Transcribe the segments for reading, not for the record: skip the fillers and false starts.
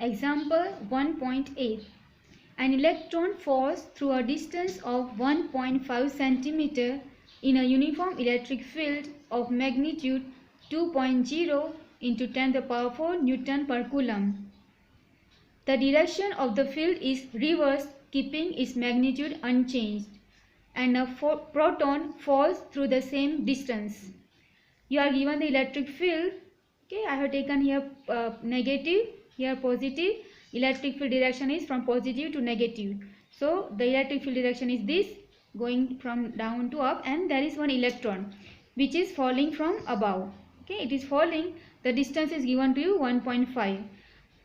Example 1.8. An electron falls through a distance of 1.5 cm in a uniform electric field of magnitude 2.0 into 10 to the power 4 Newton per Coulomb. The direction of the field is reversed, keeping its magnitude unchanged, and a proton falls through the same distance. You are given the electric field. Okay, I have taken here negative, here positive. Electric field direction is from positive to negative. So the electric field direction is this, going from down to up, and there is one electron which is falling from above. Okay, it is falling. The distance is given to you 1.5.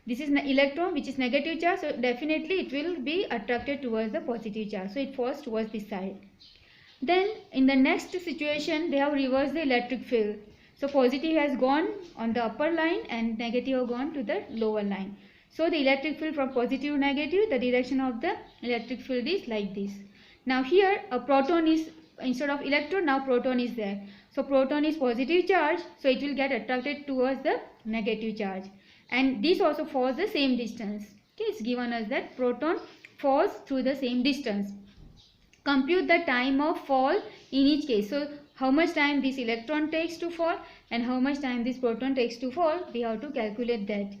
This is an electron which is negative charge, so definitely it will be attracted towards the positive charge. So it falls towards this side. Then in the next situation, they have reversed the electric field. So positive has gone on the upper line and negative have gone to the lower line. So the electric field from positive to negative, the direction of the electric field is like this. Now here a proton is, instead of electron, now proton is there. So proton is positive charge, so it will get attracted towards the negative charge. And this also falls the same distance. Okay, it's given us that proton falls through the same distance. Compute the time of fall in each case. So how much time this electron takes to fall and how much time this proton takes to fall, we have to calculate that.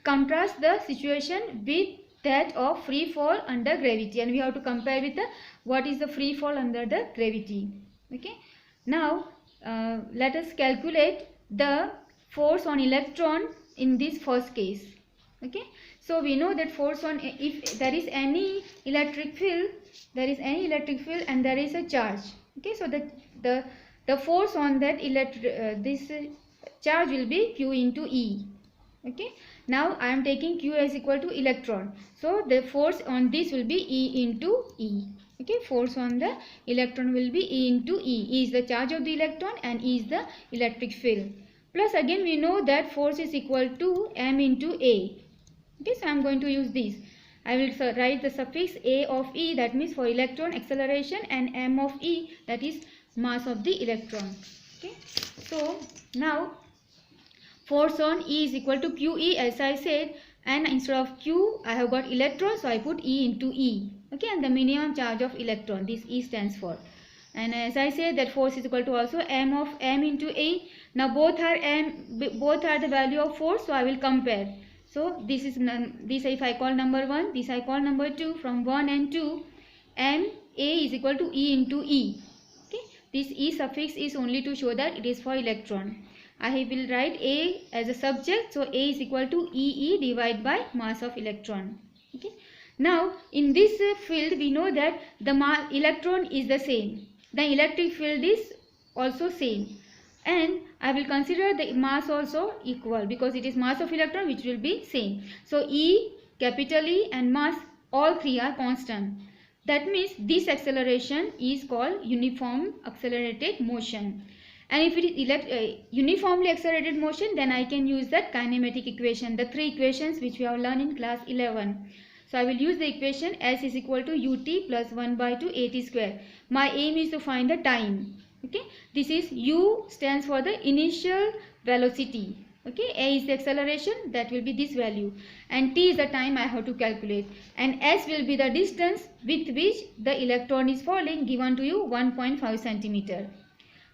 Contrast the situation with that of free fall under gravity, and we have to compare with the what is the free fall under the gravity. Okay, now let us calculate the force on electron in this first case. Okay, so we know that force on, if there is any electric field, and there is a charge. Okay, so the force on that this charge will be Q into E. Okay, now I am taking Q as equal to electron, so the force on this will be E into E. Okay, force on the electron will be E into E. E is the charge of the electron and E is the electric field. Plus again we know that force is equal to m into A. Okay, so I am going to use this. I will write the suffix A of E, that means for electron acceleration, and m of E, that is mass of the electron. Okay, so now force on E is equal to QE, as I said, and instead of Q I have got electron, so I put E into E. Okay, and the minimum charge of electron, this E stands for. And as I said, that force is equal to also m of m into A. Now both are the value of force, so I will compare. So this is this, if I call number 1, this I call number 2. From 1 and 2, m A is equal to E into E. Okay, this E suffix is only to show that it is for electron. I will write A as a subject, so A is equal to EE divided by mass of electron. Okay, now in this field we know that the electron is the same, the electric field is also same, and I will consider the mass also equal because it is mass of electron which will be same. So E, capital E, and mass, all three are constant. That means this acceleration is called uniform accelerated motion. And if it is uniformly accelerated motion, then I can use that kinematic equation, the three equations which we have learned in class 11. So I will use the equation S is equal to ut plus 1 by 2 at square. My aim is to find the time. Okay, this is U stands for the initial velocity. Okay, A is the acceleration, that will be this value, and T is the time I have to calculate, and S will be the distance with which the electron is falling, given to you 1.5 centimeter.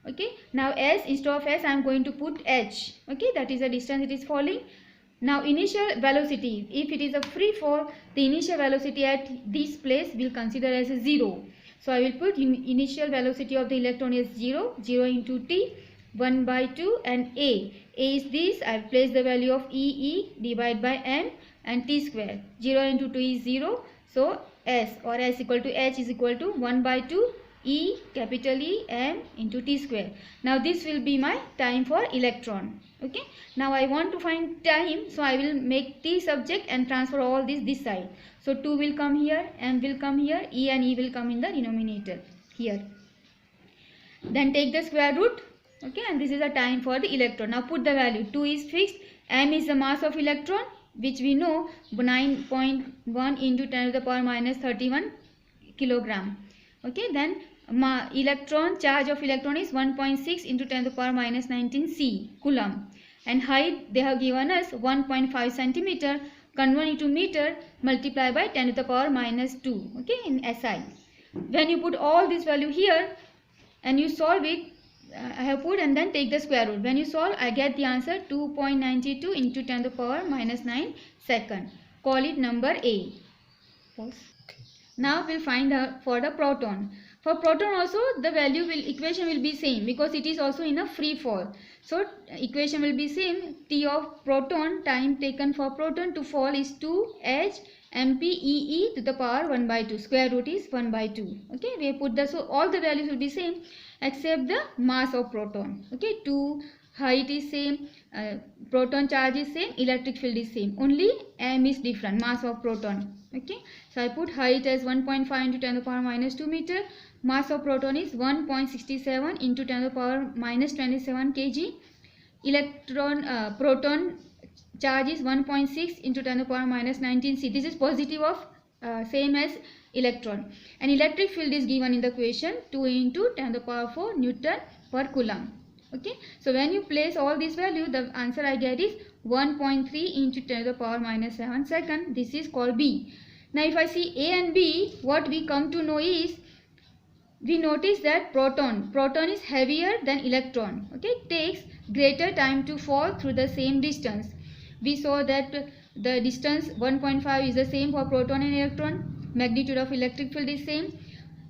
Okay, now S, instead of S I am going to put H. Okay, that is the distance it is falling. Now initial velocity, if it is a free fall, the initial velocity at this place will consider as a 0. So I will put initial velocity of the electron is 0, 0 into T, 1 by 2, and A. A is this, I will place the value of EE divided by M and T square. 0 into 2 is 0, so S or S equal to H is equal to 1 by 2 E, capital E, M into T square. Now this will be my time for electron. Okay, now I want to find time, so I will make T subject and transfer all this side. So 2 will come here, M will come here, E and E will come in the denominator here. Then take the square root. Okay, and this is the time for the electron. Now put the value. 2 is fixed, M is the mass of electron, which we know 9.1 into 10 to the power minus 31 kilogram. Okay, then electron, charge of electron is 1.6 into 10 to the power minus 19 C, Coulomb. and height they have given us 1.5 centimeter. Convert into meter, multiply by 10 to the power minus 2, okay, in SI. When you put all this value here and you solve it, I have put and then take the square root. When you solve, I get the answer 2.92 into 10 to the power minus 9 second. Call it number A. Pause. Now we'll find for the proton. For proton also the equation will be same because it is also in a free fall. So equation will be same. T of proton, time taken for proton to fall, is 2h mpee to the power 1 by 2. Square root is 1 by 2. Okay, we put the, so all the values will be same except the mass of proton. Okay, 2, height is same, proton charge is same, electric field is same, only m is different, mass of proton. Okay, so I put height as 1.5 into 10 to the power minus 2 meter. Mass of proton is 1.67 into 10 to the power minus 27 kg. Proton charge is 1.6 into 10 to the power minus 19 C. This is positive of same as electron. And electric field is given in the question 2 into 10 to the power 4 Newton per Coulomb. Okay, so when you place all these values, the answer I get is 1.3 into 10 to the power minus 7 second. This is called B. Now if I see A and B, what we come to know is, we notice that proton is heavier than electron. Okay, it takes greater time to fall through the same distance. We saw that the distance 1.5 is the same for proton and electron. Magnitude of electric field is same.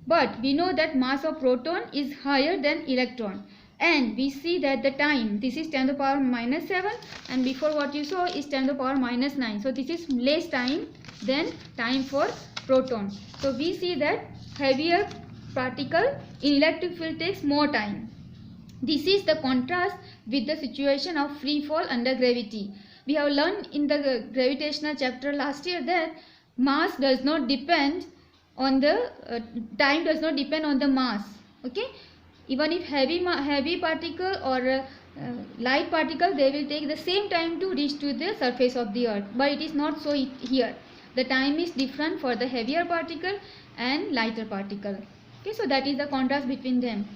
But we know that mass of proton is higher than electron. And we see that the time, this is 10 to the power minus 7, and before what you saw is 10 to the power minus 9. So this is less time than time for proton. So we see that heavier particle in electric field takes more time. This is the contrast with the situation of free fall under gravity. We have learned in the gravitational chapter last year that mass does not depend on the time does not depend on the mass. Okay, even if heavy particle or light particle, they will take the same time to reach to the surface of the earth, but it is not so here. The time is different for the heavier particle and lighter particle. Okay, so that is the contrast between them.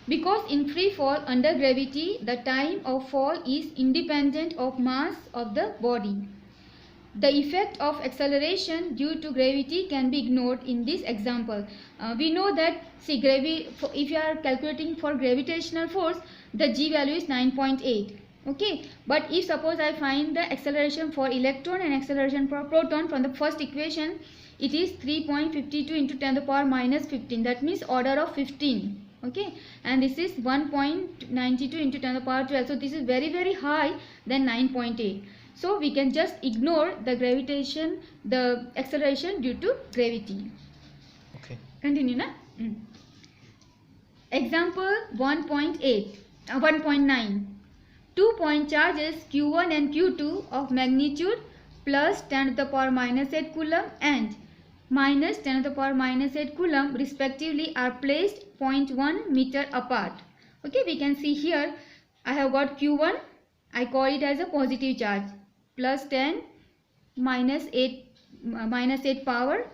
Because in free fall under gravity, the time of fall is independent of mass of the body. The effect of acceleration due to gravity can be ignored in this example. We know that, see, if you are calculating for gravitational force, the G value is 9.8. Okay, but if suppose I find the acceleration for electron and acceleration for proton from the first equation, it is 3.52 into 10 to the power minus 15. That means order of 15. Okay, and this is 1.92 into 10 to the power 12. So this is very, very high than 9.8. So we can just ignore the gravitation, the acceleration due to gravity. Okay. Continue, na? Example 1.9. 2-point charges Q1 and Q2 of magnitude plus 10 to the power minus 8 Coulomb and minus 10 to the power minus 8 Coulomb respectively are placed 0.1 meter apart. Okay, we can see here I have got Q1, I call it as a positive charge, plus 10 minus 8 power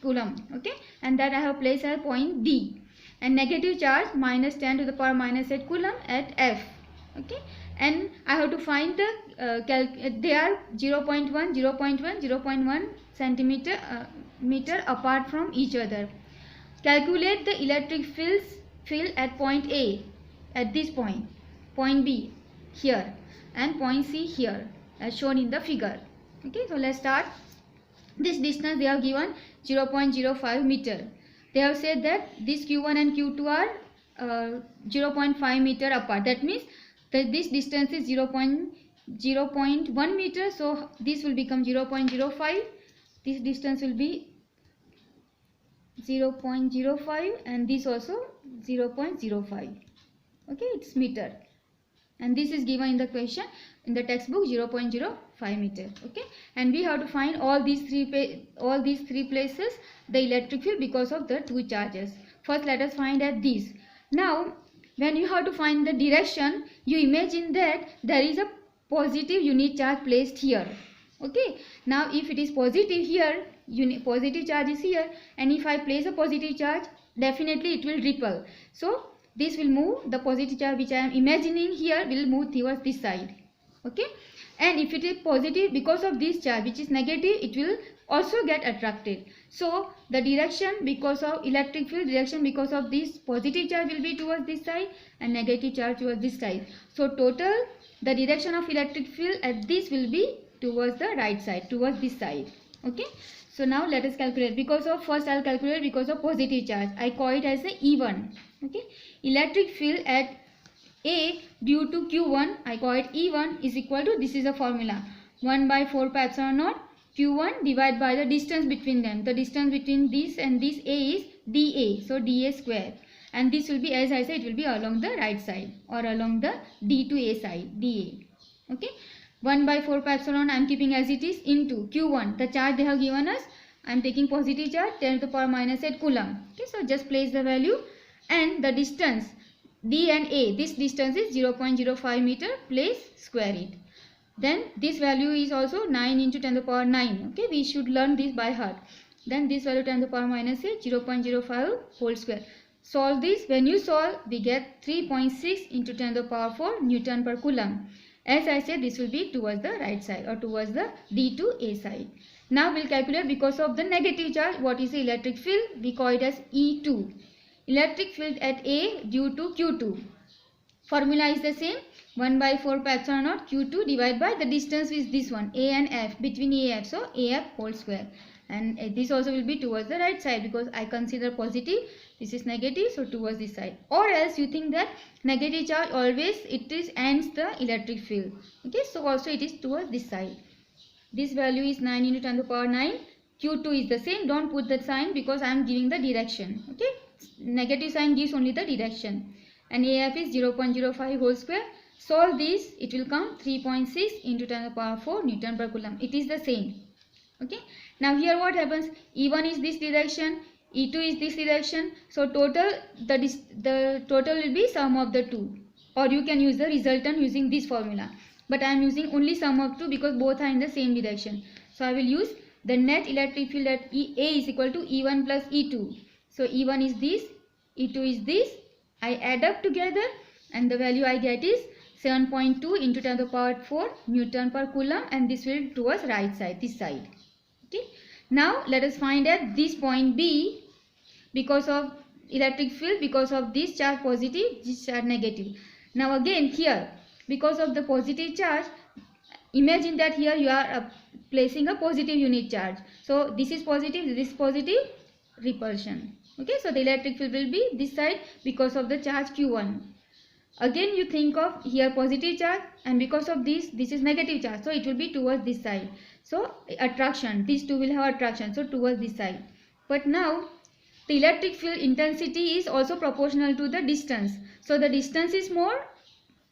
Coulomb. Okay, and that I have placed at point D, and negative charge minus 10 to the power minus 8 Coulomb at F. Okay, and I have to find the they are 0.1 centimeter meter apart from each other. Calculate the electric field at point A, at this point B here, and point C here, as shown in the figure. Okay, so let's start. This distance they have given 0.05 meter. They have said that this Q1 and Q2 are 0.5 meter apart. That means that this distance is 0.1 meter. So this will become 0.05. This distance will be 0.05, and this also 0.05. Okay, it's meter, and this is given in the question in the textbook 0.05 meter. Okay, and we have to find all these three places the electric field because of the two charges. First let us find at these. Now when you have to find the direction, you imagine that there is a positive unit charge placed here. Okay, now if it is positive here, positive charge is here, and if I place a positive charge, definitely it will repel. So this will move, the positive charge which I am imagining here will move towards this side. Okay, and if it is positive, because of this charge which is negative, it will also get attracted. So the direction because of electric field direction because of this positive charge will be towards this side and negative charge towards this side. So total the direction of electric field at this will be towards the right side, towards this side. Okay, so now let us calculate. Because of first I'll calculate because of positive charge. I call it as a E1. Okay, electric field at A due to Q1, I call it E1 is equal to, this is a formula, 1 by 4 pi epsilon naught Q1 divided by the distance between them. The distance between this and this A is dA, so dA square, and this will be, as I said, it will be along the right side or along the D to A side, dA. Okay, 1 by 4 pi epsilon I am keeping as it is into Q1, the charge they have given us, I am taking positive charge 10 to the power minus 8 coulomb. Okay, so just place the value, and the distance D and A, this distance is 0.05 meter, place square it. Then this value is also 9 into 10 to the power 9. Okay, we should learn this by heart. Then this value 10 to the power minus 8, 0.05 whole square. Solve this. When you solve, we get 3.6 into 10 to the power 4 Newton per coulomb. As I said, this will be towards the right side or towards the D to A side. Now we'll calculate because of the negative charge, what is the electric field? We call it as E2. Electric field at A due to Q2. Formula is the same, 1 by 4 pi epsilon naught Q2 divided by the distance is this one, A and F, between A and F, so AF whole square. And this also will be towards the right side because I consider positive, this is negative, so towards this side. Or else you think that negative charge always it is ends the electric field. Okay, so also it is towards this side. This value is 9 into 10 to the power 9. Q2 is the same, don't put that sign because I am giving the direction. Okay, negative sign gives only the direction. And AF is 0.05 whole square. Solve this, it will come 3.6 into 10 to the power 4 Newton per coulomb. It is the same. Okay, now here what happens, E1 is this direction, E2 is this direction, so total the total will be sum of the two, or you can use the resultant using this formula, but I am using only sum of two because both are in the same direction. So I will use the net electric field at A is equal to E1 plus E2. So E1 is this, E2 is this, I add up together and the value I get is 7.2 into 10 to the power 4 Newton per coulomb, and this will towards right side, this side. Okay, now let us find at this point B, because of electric field, because of this charge positive, this charge negative. Now again here, because of the positive charge, imagine that here you are placing a positive unit charge. So this is positive, this is positive, repulsion. Okay, so the electric field will be this side because of the charge Q1. Again you think of here positive charge, and because of this is negative charge, so it will be towards this side. So attraction, these two will have attraction, so towards this side. But now the electric field intensity is also proportional to the distance. So the distance is more,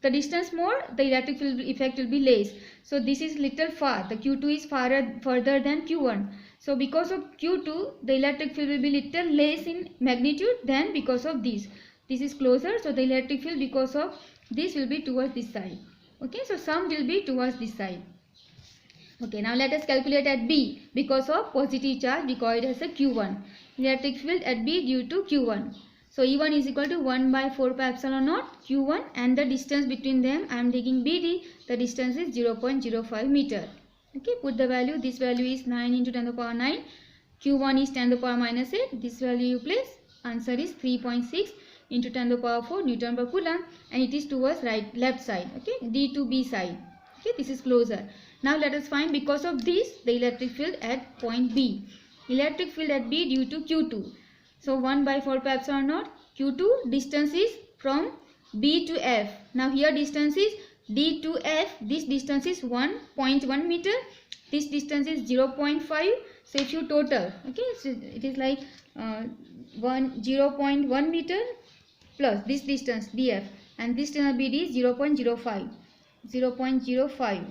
the electric field effect will be less. So this is little far, the Q2 is further than Q1. So because of Q2, the electric field will be little less in magnitude than because of this. This is closer, so the electric field because of this will be towards this side. Okay, so sum will be towards this side. Okay, now let us calculate at B. Because of positive charge, we call it as a Q1. Electric field at B due to Q1. So E1 is equal to 1 by 4 pi epsilon naught Q1, and the distance between them I am taking BD. The distance is 0.05 meter. Okay, put the value. This value is 9 into 10 to the power 9. Q1 is 10 to the power minus 8. This value you place. Answer is 3.6 into 10 to the power 4 Newton per coulomb, and it is towards left side. Okay, D to B side. Okay, this is closer. Now let us find because of this the electric field at point B. Electric field at B due to Q2. So 1 by 4 pi epsilon naught Q2, distance is from B to F. Now here distance is D to F. This distance is 1.1 meter. This distance is 0.5. So if you total, okay, so it is like 0.1 meter plus this distance df, and this distance BD is 0.05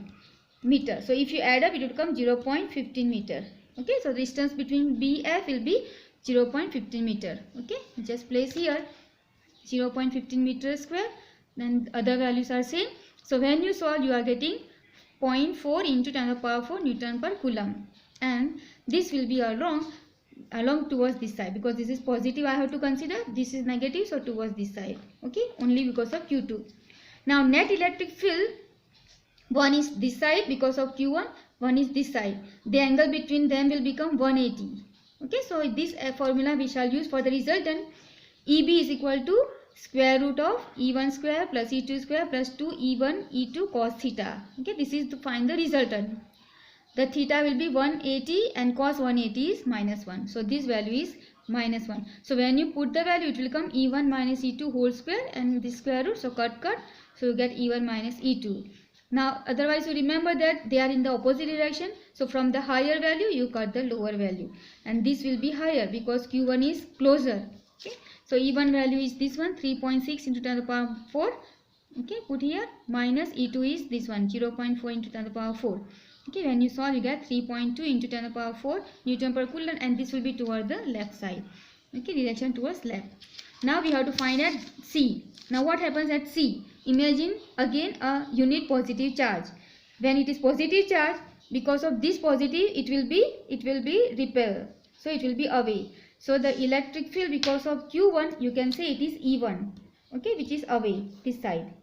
meter. So if you add up, it will become 0.15 meter. Okay, so distance between BF will be 0.15 meter. Okay, just place here 0.15 meter square. Then other values are same. So when you solve, you are getting 0.4 into 10 to the power 4 Newton per coulomb, and this will be along towards this side because this is positive. I have to consider this is negative, so towards this side. Okay, only because of Q2. Now net electric field One is this side because of q1, one is this side. The angle between them will become 180. Okay, so this formula we shall use for the resultant. EB is equal to square root of E1 square plus E2 square plus 2E1 E2 cos theta. Okay, this is to find the resultant. The theta will be 180 and cos 180 is minus 1. So this value is minus 1. So when you put the value, it will come E1 minus E2 whole square and this square root. So cut. So you get E1 minus E2. Now otherwise you remember that they are in the opposite direction. So from the higher value you cut the lower value. And this will be higher because Q1 is closer. Okay. So E1 value is this one, 3.6 into 10 to the power 4. Okay, put here. Minus E2 is this one, 0.4 into 10 to the power 4. Okay, when you solve you get 3.2 into 10 to the power 4 Newton per Coulomb, and this will be toward the left side. Okay, direction towards left. Now we have to find at C. Now what happens at C? Imagine again a unit positive charge. When it is positive charge, because of this positive it will be repel. So it will be away. So the electric field because of Q1 you can say it is E1. Okay, which is away this side.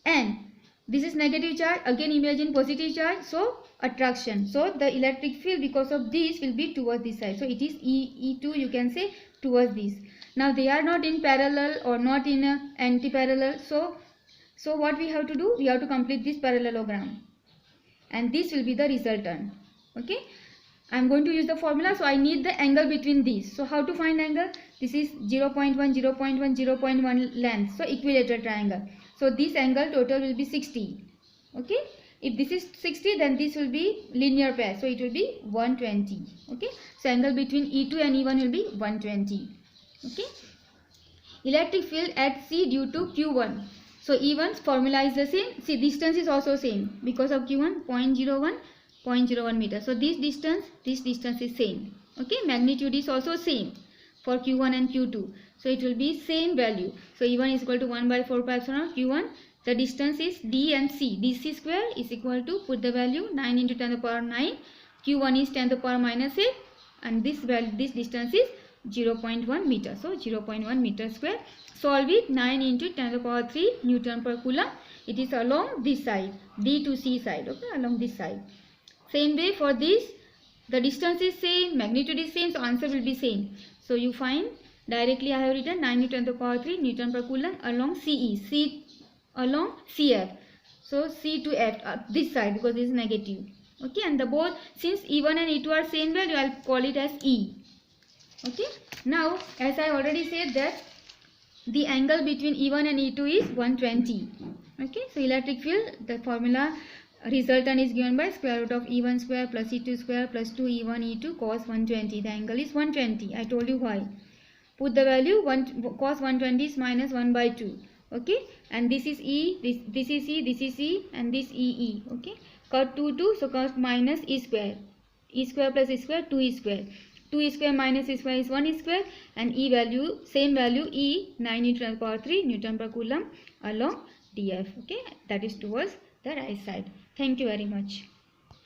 And this is negative charge. Again imagine positive charge. So attraction. So the electric field because of this will be towards this side. So it is E2 you can say towards this. Now they are not in parallel or not in anti-parallel. So what we have to do? We have to complete this parallelogram. And this will be the resultant. Okay. I am going to use the formula. So I need the angle between these. So how to find angle? This is 0.1, 0.1, 0.1 length. So equilateral triangle. So this angle total will be 60. Okay. If this is 60 then this will be linear pair. So it will be 120. Okay. So angle between E2 and E1 will be 120. Okay. Electric field at C due to Q1. So E1's formula is the same. See, distance is also same because of Q1 0.01 meter. So this distance is same. Okay, magnitude is also same for Q1 and Q2. So it will be same value. So E1 is equal to 1 by 4 pi epsilon Q1. The distance is D and C. DC square is equal to, put the value 9 into 10 to the power 9. Q1 is 10 to the power minus 8. And this distance is 0.1 meter. So 0.1 meter square. Solve it. 9 into 10 to the power 3 Newton per Coulomb. It is along this side. D to C side. Okay, along this side. Same way for this. The distance is same. Magnitude is same. So answer will be same. So you find directly I have written 9 into 10 to the power 3 Newton per Coulomb along CE. C along CF. So C to F. This side because this is negative. Okay, and the both, since E1 and E2 are same value, I will call it as E. Okay, now as I already said that the angle between E1 and E2 is 120. Okay, so electric field, the formula resultant is given by square root of E1 square plus E2 square plus 2E1 E2 cos 120. The angle is 120. I told you why. Put the value, cos 120 is minus 1 by 2. Okay, and this is E, this is E, this is E, and this EE. Okay, cut 2, so cos minus E square. E square plus E square, 2E square. 2E square minus E square is 1E square, and E value, same value E, 9 into 10 to the power 3 Newton per Coulomb along DF. Okay, that is towards the right side. Thank you very much.